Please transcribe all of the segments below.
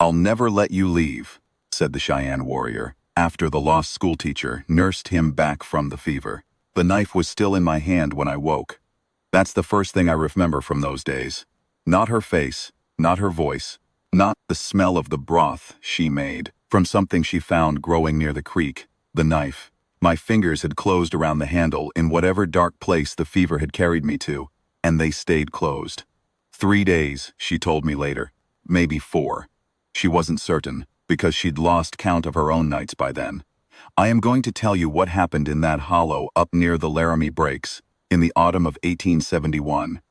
"I'll never let you leave," said the Cheyenne warrior, after the lost schoolteacher nursed him back from the fever. The knife was still in my hand when I woke. That's the first thing I remember from those days. Not her face, not her voice, not the smell of the broth she made from something she found growing near the creek, the knife. My fingers had closed around the handle in whatever dark place the fever had carried me to, and they stayed closed. 3 days, she told me later. Maybe 4. She wasn't certain, because she'd lost count of her own nights by then. I am going to tell you what happened in that hollow up near the Laramie Breaks, in the autumn of 1871.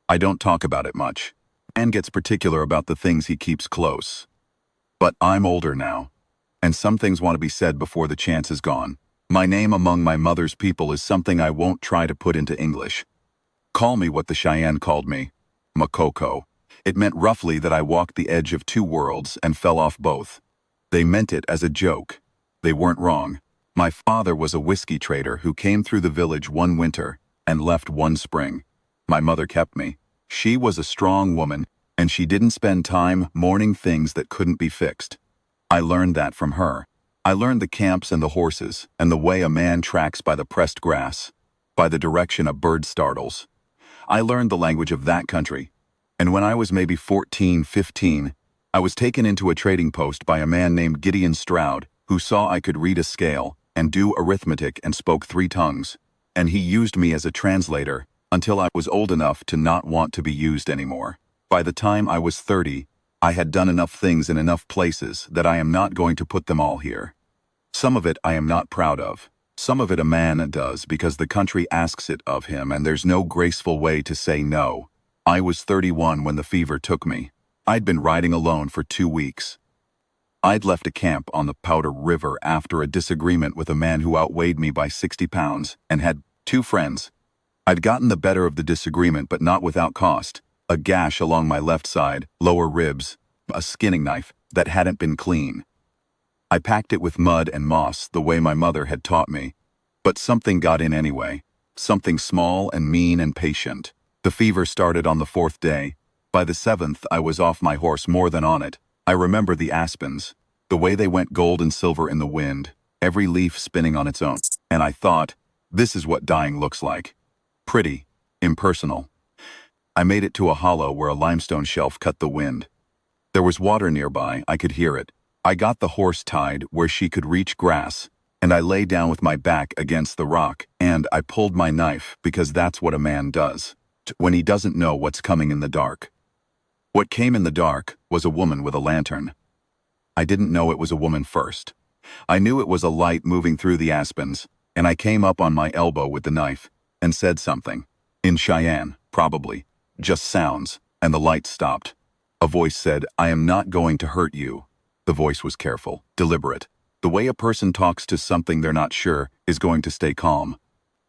I don't talk about it much. Man gets particular about the things he keeps close. But I'm older now, and some things want to be said before the chance is gone. My name among my mother's people is something I won't try to put into English. Call me what the Cheyenne called me, Makoko. It meant roughly that I walked the edge of 2 worlds and fell off both. They meant it as a joke. They weren't wrong. My father was a whiskey trader who came through the village one winter and left one spring. My mother kept me. She was a strong woman, and she didn't spend time mourning things that couldn't be fixed. I learned that from her. I learned the camps and the horses, and the way a man tracks by the pressed grass, by the direction a bird startles. I learned the language of that country. And when I was maybe 14, 15, I was taken into a trading post by a man named Gideon Stroud, who saw I could read a scale and do arithmetic and spoke 3 tongues. And he used me as a translator until I was old enough to not want to be used anymore. By the time I was 30, I had done enough things in enough places that I am not going to put them all here. Some of it I am not proud of. Some of it a man does because the country asks it of him and there's no graceful way to say no. I was 31 when the fever took me. I'd been riding alone for 2 weeks. I'd left a camp on the Powder River after a disagreement with a man who outweighed me by 60 pounds and had 2 friends. I'd gotten the better of the disagreement, but not without cost. A gash along my left side, lower ribs, a skinning knife that hadn't been clean. I packed it with mud and moss the way my mother had taught me, but something got in anyway. Something small and mean and patient. The fever started on the 4th day. By the 7th, I was off my horse more than on it. I remember the aspens, the way they went gold and silver in the wind, every leaf spinning on its own. And I thought, this is what dying looks like. Pretty, impersonal. I made it to a hollow where a limestone shelf cut the wind. There was water nearby, I could hear it. I got the horse tied where she could reach grass, and I lay down with my back against the rock, and I pulled my knife because that's what a man does when he doesn't know what's coming in the dark. What came in the dark was a woman with a lantern. I didn't know it was a woman first. I knew it was a light moving through the aspens, and I came up on my elbow with the knife and said something. In Cheyenne, probably. Just sounds, and the light stopped. A voice said, "I am not going to hurt you." The voice was careful, deliberate. The way a person talks to something they're not sure is going to stay calm.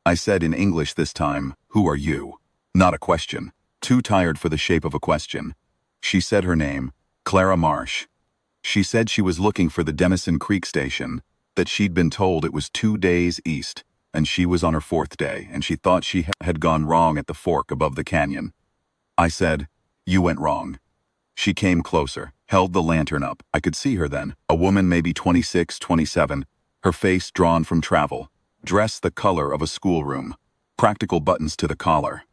I said in English this time, "Who are you?" Not a question. Too tired for the shape of a question. She said her name, Clara Marsh. She said she was looking for the Denison Creek station, that she'd been told it was 2 days east, and she was on her 4th day, and she thought she had gone wrong at the fork above the canyon. I said, "You went wrong." She came closer, held the lantern up. I could see her then, a woman maybe 26, 27, her face drawn from travel, dress the color of a schoolroom, practical buttons to the collar.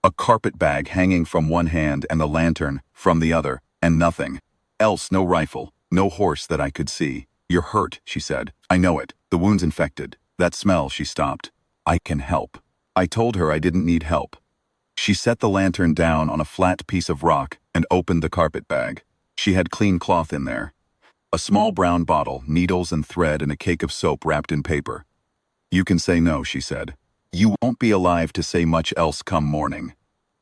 A carpet bag hanging from one hand and the lantern from the other, and nothing else, no rifle, no horse that I could see. "You're hurt," she said. "I know it. The wound's infected. That smell." She stopped. "I can help." I told her I didn't need help. She set the lantern down on a flat piece of rock and opened the carpet bag. She had clean cloth in there. A small brown bottle, needles and thread, and a cake of soap wrapped in paper. "You can say no," she said. "You won't be alive to say much else come morning."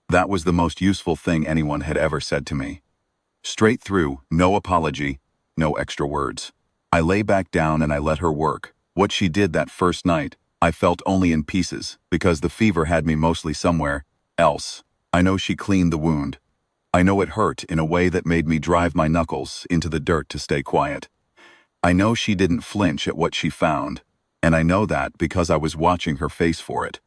That was the most useful thing anyone had ever said to me. Straight through, no apology, no extra words. I lay back down and I let her work. What she did that first night, I felt only in pieces, because the fever had me mostly somewhere else. I know she cleaned the wound. I know it hurt in a way that made me drive my knuckles into the dirt to stay quiet. I know she didn't flinch at what she found, and I know that because I was watching her face for it.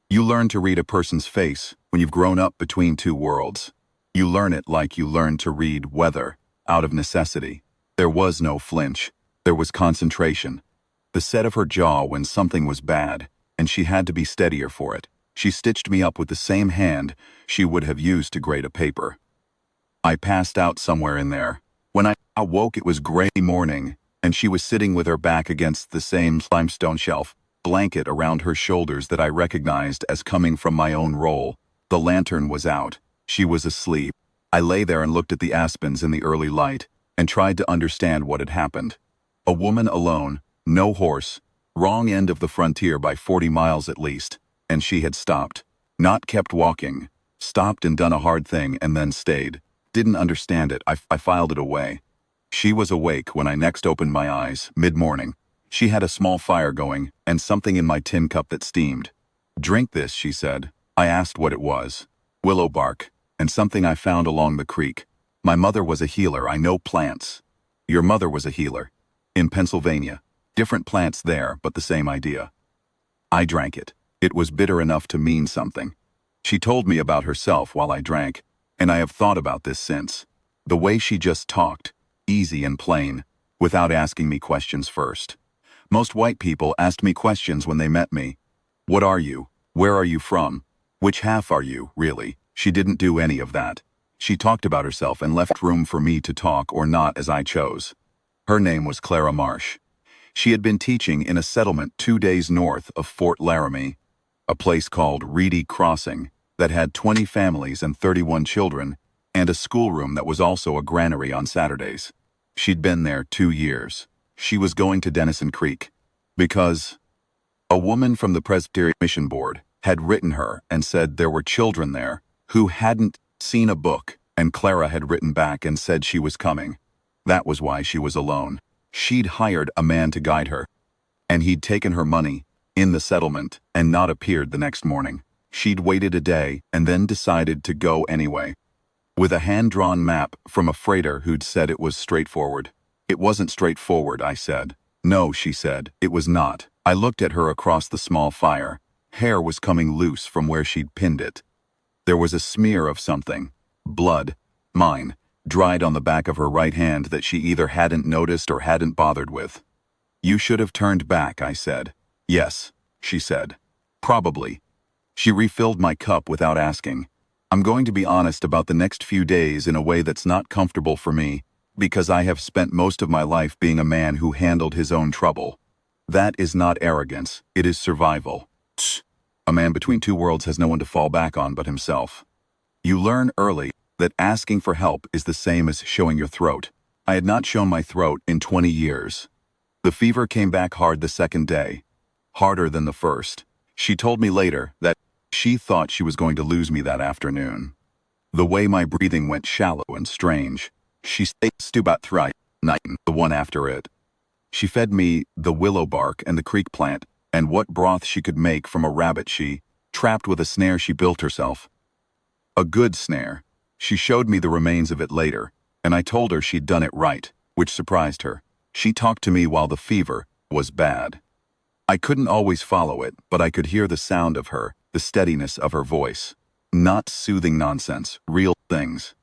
You learn to read a person's face when you've grown up between 2 worlds. You learn it like you learn to read weather. out of necessity. There was no flinch. There was concentration. The set of her jaw when something was bad, and she had to be steadier for it. She stitched me up with the same hand she would have used to grate a paper. I passed out somewhere in there. When I awoke, it was gray morning, and she was sitting with her back against the same limestone shelf, blanket around her shoulders that I recognized as coming from my own roll. The lantern was out. She was asleep. I lay there and looked at the aspens in the early light, and tried to understand what had happened. A woman alone, no horse, wrong end of the frontier by 40 miles at least, and she had stopped. Not kept walking. Stopped and done a hard thing and then stayed. Didn't understand it. I filed it away. She was awake when I next opened my eyes, mid-morning. She had a small fire going and something in my tin cup that steamed. "Drink this," she said. I asked what it was. "Willow bark, and something I found along the creek. My mother was a healer. I know plants." "Your mother was a healer." "In Pennsylvania. Different plants there, but the same idea." I drank it. It was bitter enough to mean something. She told me about herself while I drank, and I have thought about this since. The way she just talked, easy and plain, without asking me questions first. Most white people asked me questions when they met me. What are you? Where are you from? Which half are you, really? She didn't do any of that. She talked about herself and left room for me to talk or not as I chose. Her name was Clara Marsh. She had been teaching in a settlement 2 days north of Fort Laramie, a place called Reedy Crossing that had 20 families and 31 children, and a schoolroom that was also a granary on Saturdays. She'd been there 2 years. She was going to Denison Creek because a woman from the Presbyterian Mission Board had written her and said there were children there who hadn't seen a book, and Clara had written back and said she was coming. That was why she was alone. She'd hired a man to guide her, and he'd taken her money in the settlement and not appeared the next morning. She'd waited a day and then decided to go anyway. With a hand-drawn map from a freighter who'd said it was straightforward. "It wasn't straightforward," I said. "No," she said, "it was not." I looked at her across the small fire. Hair was coming loose from where she'd pinned it. There was a smear of something. Blood. Mine. Dried on the back of her right hand that she either hadn't noticed or hadn't bothered with. "You should have turned back," I said. "Yes," she said. "Probably." She refilled my cup without asking. "I'm going to be honest about the next few days in a way that's not comfortable for me, because I have spent most of my life being a man who handled his own trouble. That is not arrogance, it is survival. A man between two worlds has no one to fall back on but himself. You learn early that asking for help is the same as showing your throat. I had not shown my throat in 20 years. The fever came back hard the second day. Harder than the first. She told me later that she thought she was going to lose me that afternoon. The way my breathing went shallow and strange. She stayed about thrice, night, the one after it. She fed me the willow bark and the creek plant, and what broth she could make from a rabbit she trapped with a snare she built herself. A good snare. She showed me the remains of it later, and I told her she'd done it right, which surprised her. She talked to me while the fever was bad. I couldn't always follow it, but I could hear the sound of her, the steadiness of her voice. Not soothing nonsense, real things.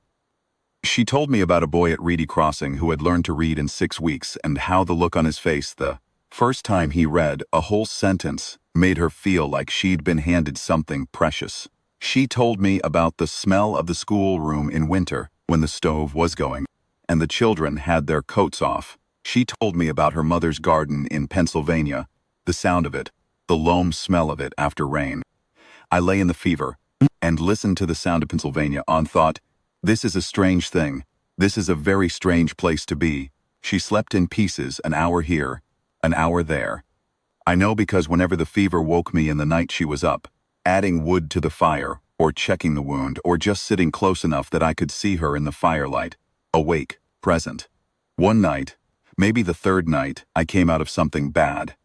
She told me about a boy at Reedy Crossing who had learned to read in 6 weeks and how the look on his face the first time he read a whole sentence made her feel like she'd been handed something precious. She told me about the smell of the schoolroom in winter when the stove was going and the children had their coats off. She told me about her mother's garden in Pennsylvania, the sound of it, the loam smell of it after rain. I lay in the fever and listened to the sound of Pennsylvania on thought, this is a strange thing. This is a very strange place to be. She slept in pieces, an hour here, an hour there. I know because whenever the fever woke me in the night she was up, adding wood to the fire, or checking the wound, or just sitting close enough that I could see her in the firelight, awake, present. One night, maybe the third night, I came out of something bad.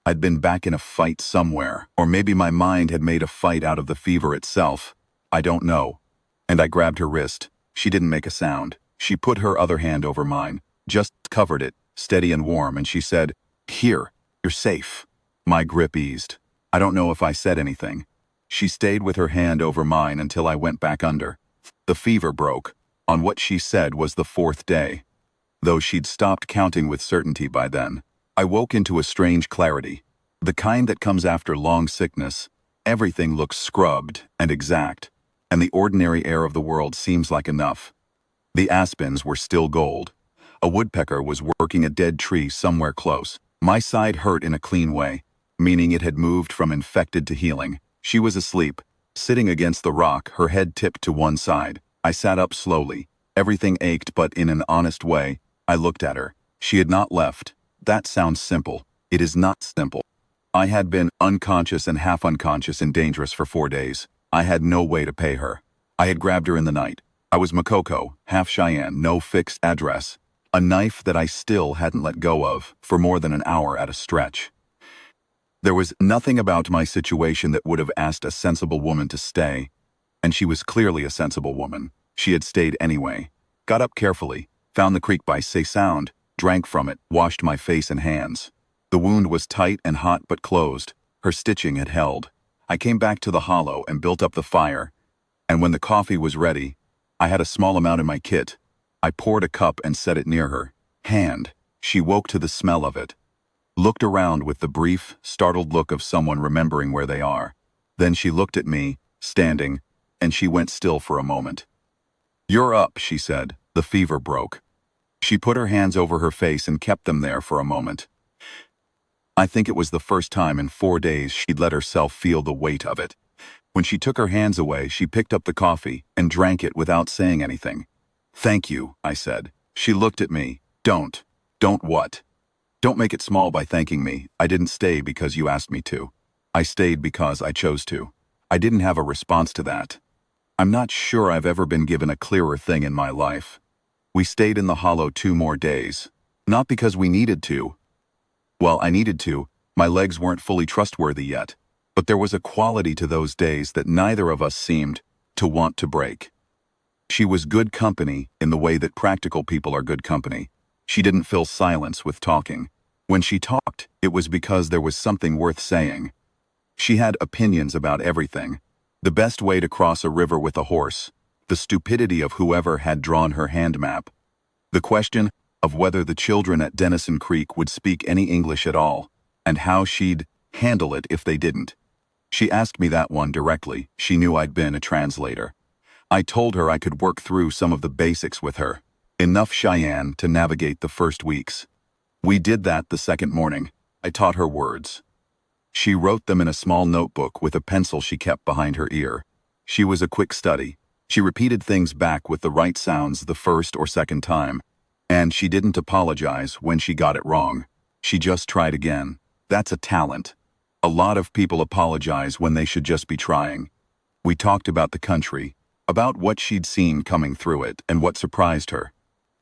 I'd been back in a fight somewhere, or maybe my mind had made a fight out of the fever itself. I don't know. And I grabbed her wrist. She didn't make a sound. She put her other hand over mine, just covered it, steady and warm, and she said, "Here, you're safe." My grip eased. I don't know if I said anything. She stayed with her hand over mine until I went back under. The fever broke. on what she said was the fourth day, though she'd stopped counting with certainty by then. I woke into a strange clarity, the kind that comes after long sickness. Everything looks scrubbed and exact, and the ordinary air of the world seems like enough. The aspens were still gold. A woodpecker was working a dead tree somewhere close. My side hurt in a clean way, meaning it had moved from infected to healing. She was asleep, sitting against the rock, her head tipped to one side. I sat up slowly. Everything ached, but in an honest way. I looked at her. She had not left. That sounds simple. It is not simple. I had been unconscious and half unconscious and dangerous for 4 days. I had no way to pay her. I had grabbed her in the night. I was Makoko, half Cheyenne, no fixed address. A knife that I still hadn't let go of for more than an hour at a stretch. There was nothing about my situation that would have asked a sensible woman to stay, and she was clearly a sensible woman. She had stayed anyway. Got up carefully, found the creek by Say Sound, drank from it, washed my face and hands. The wound was tight and hot but closed. Her stitching had held. I came back to the hollow and built up the fire, and when the coffee was ready, I had a small amount in my kit. I poured a cup and set it near her. Hand. She woke to the smell of it. Looked around with the brief, startled look of someone remembering where they are. Then she looked at me, standing, and she went still for a moment. "You're up," she said. The fever broke. She put her hands over her face and kept them there for a moment. I think it was the first time in 4 days she'd let herself feel the weight of it. When she took her hands away, she picked up the coffee and drank it without saying anything. "Thank you," I said. She looked at me. Don't what? Don't make it small by thanking me. I didn't stay because you asked me to. I stayed because I chose to. I didn't have a response to that. I'm not sure I've ever been given a clearer thing in my life. We stayed in the hollow 2 more days. Not because we needed to. Well, I needed to. My legs weren't fully trustworthy yet. But there was a quality to those days that neither of us seemed to want to break. She was good company in the way that practical people are good company. She didn't fill silence with talking. When she talked, it was because there was something worth saying. She had opinions about everything. The best way to cross a river with a horse, the stupidity of whoever had drawn her hand map, the question of whether the children at Denison Creek would speak any English at all, and how she'd handle it if they didn't. She asked me that one directly. She knew I'd been a translator. I told her I could work through some of the basics with her. Enough Cheyenne to navigate the first weeks. We did that the second morning. I taught her words. She wrote them in a small notebook with a pencil she kept behind her ear. She was a quick study. She repeated things back with the right sounds the first or second time. And she didn't apologize when she got it wrong. She just tried again. That's a talent. A lot of people apologize when they should just be trying. We talked about the country, about what she'd seen coming through it and what surprised her.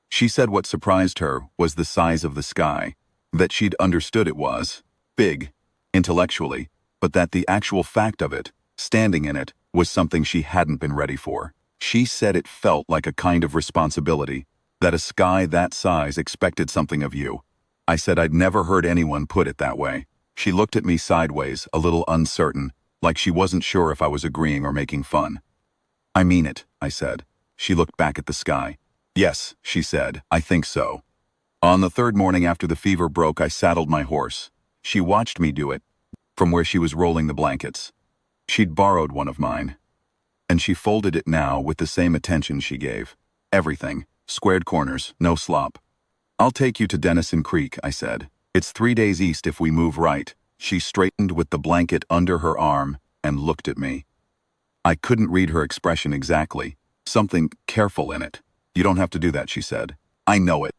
She said what surprised her was the size of the sky, that she'd understood it was big, intellectually, but that the actual fact of it, standing in it, was something she hadn't been ready for. She said it felt like a kind of responsibility, that a sky that size expected something of you. I said I'd never heard anyone put it that way. She looked at me sideways, a little uncertain, like she wasn't sure if I was agreeing or making fun. "I mean it," I said. She looked back at the sky. "Yes," she said, "I think so." On the third morning after the fever broke, I saddled my horse. She watched me do it, from where she was rolling the blankets. She'd borrowed one of mine, and she folded it now with the same attention she gave. Everything, squared corners, no slop. "I'll take you to Denison Creek," I said. "It's 3 days east if we move right." She straightened with the blanket under her arm and looked at me. I couldn't read her expression exactly. Something careful in it. "You don't have to do that," she said. "I know it."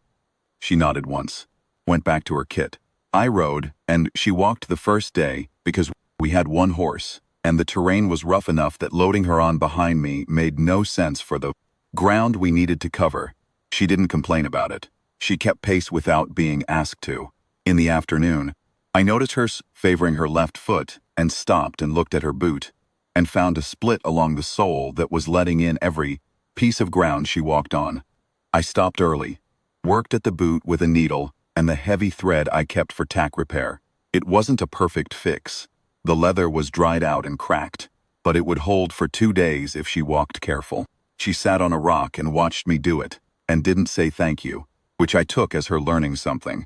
She nodded once, went back to her kit. I rode, and she walked the first day because we had one horse, and the terrain was rough enough that loading her on behind me made no sense for the ground we needed to cover. She didn't complain about it. She kept pace without being asked to. In the afternoon, I noticed her favoring her left foot and stopped and looked at her boot, and found a split along the sole that was letting in every piece of ground she walked on. I stopped early, worked at the boot with a needle and the heavy thread I kept for tack repair. It wasn't a perfect fix. The leather was dried out and cracked, but it would hold for 2 days if she walked careful. She sat on a rock and watched me do it, and didn't say thank you, which I took as her learning something.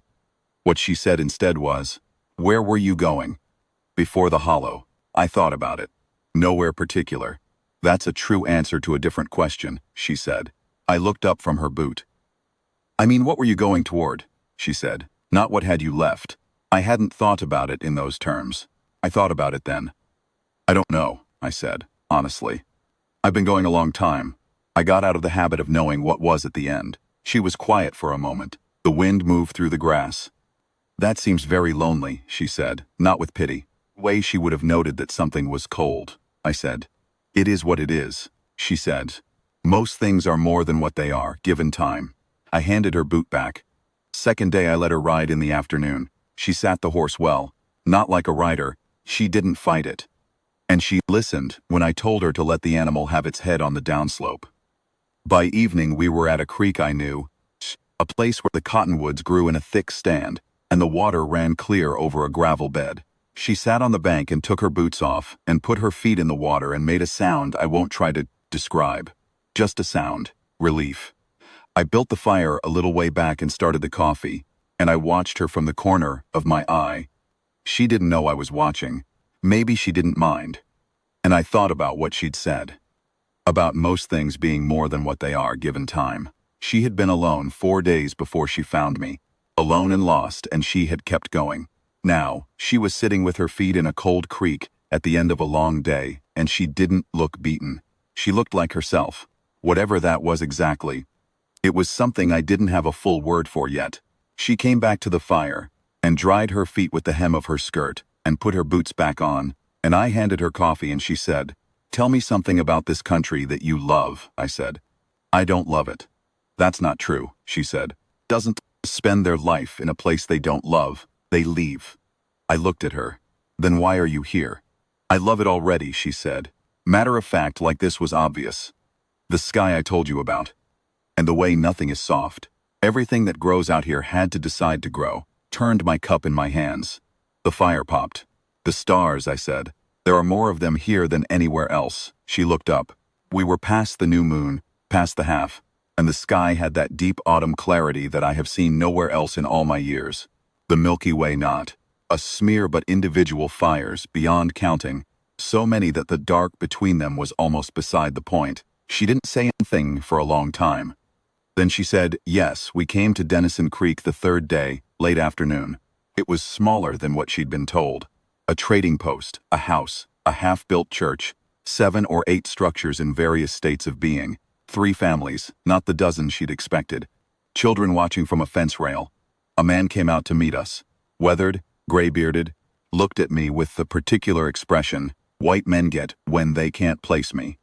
What she said instead was, "Where were you going?" Before the hollow. I thought about it. Nowhere particular. That's a true answer to a different question, she said. I looked up from her boot. I mean, what were you going toward? She said. Not what had you left. I hadn't thought about it in those terms. I thought about it then. I don't know, I said, honestly. I've been going a long time. I got out of the habit of knowing what was at the end. She was quiet for a moment. The wind moved through the grass. That seems very lonely, she said, not with pity. Way she would have noted that something was cold. I said. It is what it is, she said. Most things are more than what they are, given time. I handed her boot back. Second day I let her ride in the afternoon. She sat the horse well. Not like a rider. She didn't fight it. And she listened when I told her to let the animal have its head on the downslope. By evening we were at a creek I knew, a place where the cottonwoods grew in a thick stand, and the water ran clear over a gravel bed. She sat on the bank and took her boots off and put her feet in the water and made a sound I won't try to describe. Just a sound. Relief. I built the fire a little way back and started the coffee, and I watched her from the corner of my eye. She didn't know I was watching. Maybe she didn't mind. And I thought about what she'd said. About most things being more than what they are given time. She had been alone 4 days before she found me. Alone and lost, and she had kept going. Now, she was sitting with her feet in a cold creek at the end of a long day, and she didn't look beaten. She looked like herself. Whatever that was exactly. It was something I didn't have a full word for yet. She came back to the fire and dried her feet with the hem of her skirt and put her boots back on, and I handed her coffee and she said, "Tell me something about this country that you love," I said. "I don't love it." "That's not true," she said. "Doesn't spend their life in a place they don't love. They leave." I looked at her. "Then why are you here?" "I love it already," she said. Matter of fact, like this was obvious. The sky I told you about. And the way nothing is soft. Everything that grows out here had to decide to grow. Turned my cup in my hands. The fire popped. "The stars," I said. "There are more of them here than anywhere else." She looked up. We were past the new moon, past the half, and the sky had that deep autumn clarity that I have seen nowhere else in all my years. The Milky Way not. A smear but individual fires, beyond counting. So many that the dark between them was almost beside the point. She didn't say anything for a long time. Then she said, "Yes, we came to Denison Creek the third day, late afternoon." It was smaller than what she'd been told. A trading post, a house, a half-built church, 7 or 8 structures in various states of being, 3 families, not the dozen she'd expected, children watching from a fence rail. A man came out to meet us, weathered, gray-bearded, looked at me with the particular expression white men get when they can't place me.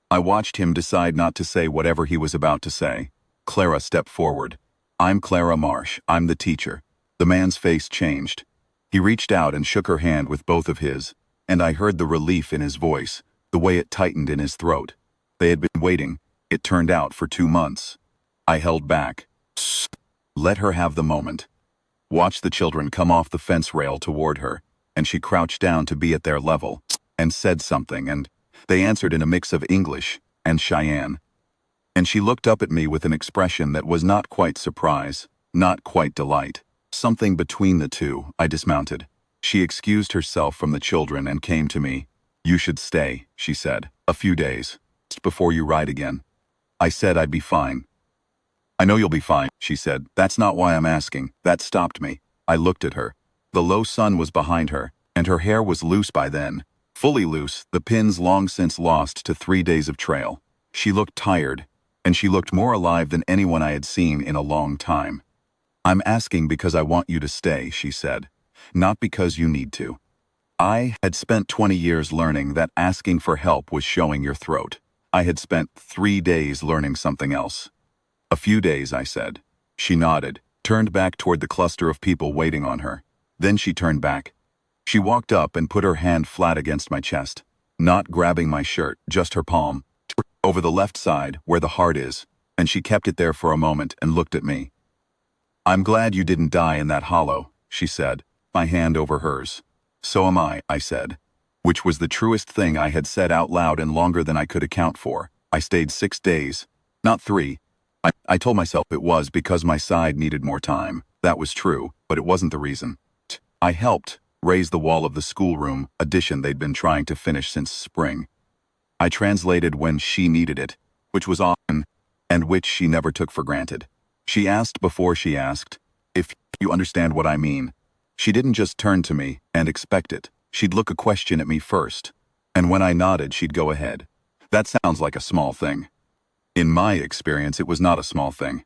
I watched him decide not to say whatever he was about to say. Clara stepped forward. "I'm Clara Marsh, I'm the teacher." The man's face changed. He reached out and shook her hand with both of his, and I heard the relief in his voice, the way it tightened in his throat. They had been waiting, it turned out, for 2 months. I held back. "Shh. Let her have the moment." Watched the children come off the fence rail toward her, and she crouched down to be at their level, and said something, and they answered in a mix of English and Cheyenne. And she looked up at me with an expression that was not quite surprise, not quite delight. Something between the two. I dismounted. She excused herself from the children and came to me. "You should stay," she said, "a few days, before you ride again." I said I'd be fine. "I know you'll be fine," she said. "That's not why I'm asking." That stopped me. I looked at her. The low sun was behind her, and her hair was loose by then. Fully loose, the pins long since lost to 3 days of trail. She looked tired, and she looked more alive than anyone I had seen in a long time. "I'm asking because I want you to stay," she said, "not because you need to." I had spent 20 years learning that asking for help was showing your throat. I had spent 3 days learning something else. "A few days," I said. She nodded, turned back toward the cluster of people waiting on her. Then she turned back. She walked up and put her hand flat against my chest, not grabbing my shirt, just her palm, over the left side where the heart is, and she kept it there for a moment and looked at me. "I'm glad you didn't die in that hollow," she said, my hand over hers. "So am I," said, which was the truest thing I had said out loud and longer than I could account for. I stayed 6 days, not 3. I told myself it was because my side needed more time. That was true, but it wasn't the reason. I helped raise the wall of the schoolroom addition they'd been trying to finish since spring. I translated when she needed it, which was often, and which she never took for granted. She asked before she asked, if you understand what I mean. She didn't just turn to me and expect it. She'd look a question at me first. And when I nodded, she'd go ahead. That sounds like a small thing. In my experience, it was not a small thing.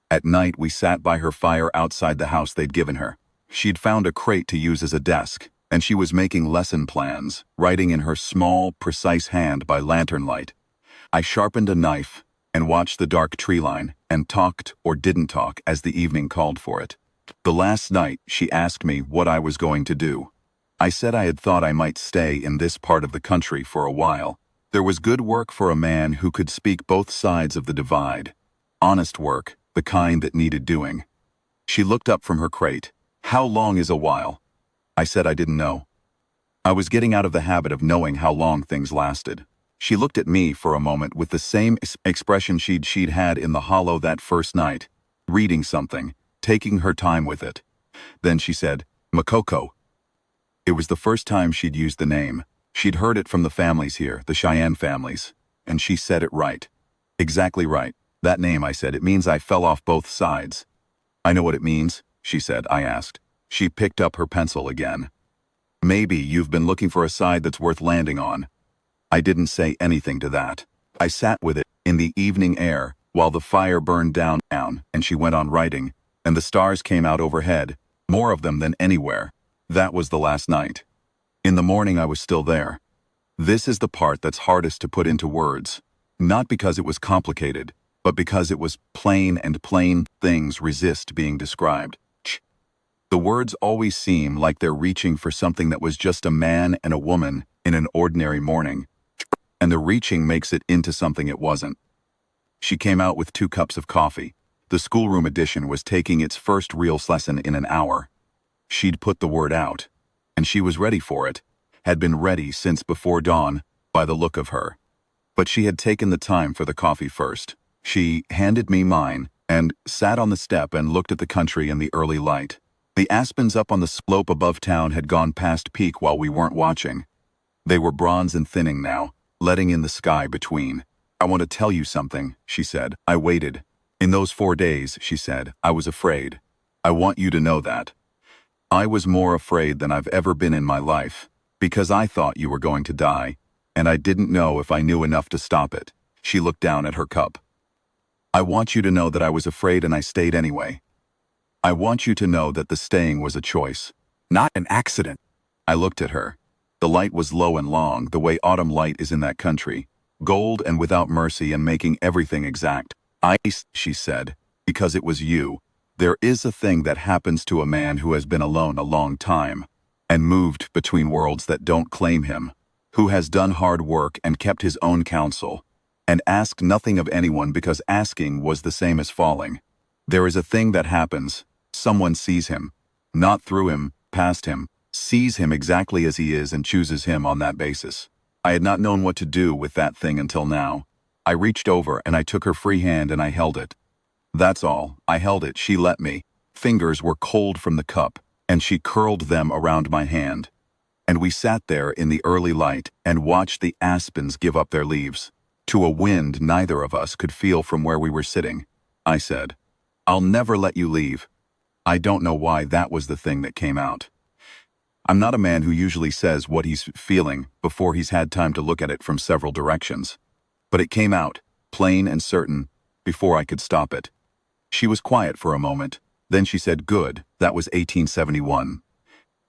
At night, we sat by her fire outside the house they'd given her. She'd found a crate to use as a desk, and she was making lesson plans, writing in her small, precise hand by lantern light. I sharpened a knife and watched the dark tree line and talked or didn't talk as the evening called for it. The last night, she asked me what I was going to do. I said I had thought I might stay in this part of the country for a while. There was good work for a man who could speak both sides of the divide. Honest work, the kind that needed doing. She looked up from her crate. How long is a while? I said I didn't know. I was getting out of the habit of knowing how long things lasted. She looked at me for a moment with the same expression she'd had in the hollow that first night, reading something, taking her time with it. Then she said, Makoko. It was the first time she'd used the name. She'd heard it from the families here, the Cheyenne families, and she said it right. Exactly right. That name, I said, it means I fell off both sides. I know what it means, she said, I asked. She picked up her pencil again. Maybe you've been looking for a side that's worth landing on. I didn't say anything to that. I sat with it in the evening air while the fire burned down, and she went on writing, and the stars came out overhead, more of them than anywhere. That was the last night. In the morning I was still there. This is the part that's hardest to put into words. Not because it was complicated, but because it was plain, and plain things resist being described. The words always seem like they're reaching for something that was just a man and a woman in an ordinary morning. And the reaching makes it into something it wasn't. She came out with 2 cups of coffee. The schoolroom edition was taking its first real lesson in an hour. She'd put the word out, and she was ready for it, had been ready since before dawn, by the look of her. But she had taken the time for the coffee first. She handed me mine, and sat on the step and looked at the country in the early light. The aspens up on the slope above town had gone past peak while we weren't watching. They were bronze and thinning now, letting in the sky between. I want to tell you something, she said. I waited. In those 4 days, she said, I was afraid. I want you to know that. I was more afraid than I've ever been in my life, because I thought you were going to die, and I didn't know if I knew enough to stop it. She looked down at her cup. I want you to know that I was afraid and I stayed anyway. I want you to know that the staying was a choice, not an accident. I looked at her. The light was low and long, the way autumn light is in that country, gold and without mercy and making everything exact. She said, because it was you. There is a thing that happens to a man who has been alone a long time, and moved between worlds that don't claim him, who has done hard work and kept his own counsel, and asked nothing of anyone because asking was the same as falling. There is a thing that happens. Someone sees him, not through him, past him, sees him exactly as he is and chooses him on that basis. I had not known what to do with that thing until now. I reached over and I took her free hand and I held it. That's all. I held it. She let me. Fingers were cold from the cup, and she curled them around my hand. And we sat there in the early light and watched the aspens give up their leaves, to a wind neither of us could feel from where we were sitting. I said, I'll never let you leave. I don't know why that was the thing that came out. I'm not a man who usually says what he's feeling before he's had time to look at it from several directions. But it came out, plain and certain, before I could stop it. She was quiet for a moment. Then she said, good, that was 1871.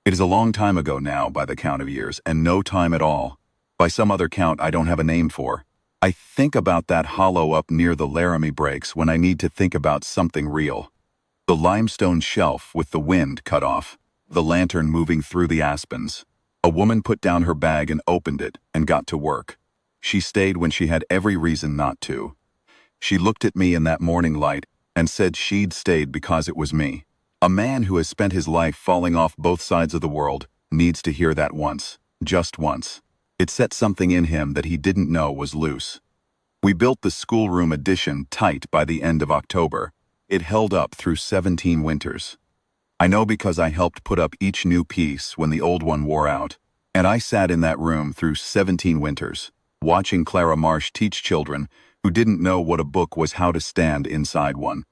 It is a long time ago now by the count of years, and no time at all. By some other count I don't have a name for. I think about that hollow up near the Laramie breaks when I need to think about something real. The limestone shelf with the wind cut off, the lantern moving through the aspens. A woman put down her bag and opened it and got to work. She stayed when she had every reason not to. She looked at me in that morning light and said she'd stayed because it was me. A man who has spent his life falling off both sides of the world needs to hear that once, just once. It set something in him that he didn't know was loose. We built the schoolroom addition tight by the end of October. It held up through 17 winters. I know because I helped put up each new piece when the old one wore out. And I sat in that room through 17 winters, watching Clara Marsh teach children who didn't know what a book was how to stand inside one.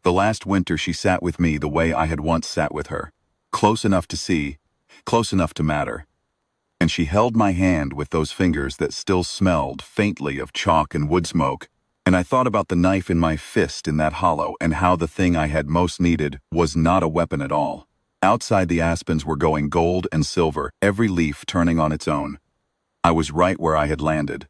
The last winter she sat with me the way I had once sat with her. Close enough to see, close enough to matter. And she held my hand with those fingers that still smelled faintly of chalk and wood smoke, and I thought about the knife in my fist in that hollow and how the thing I had most needed was not a weapon at all. Outside the aspens were going gold and silver, every leaf turning on its own. I was right where I had landed,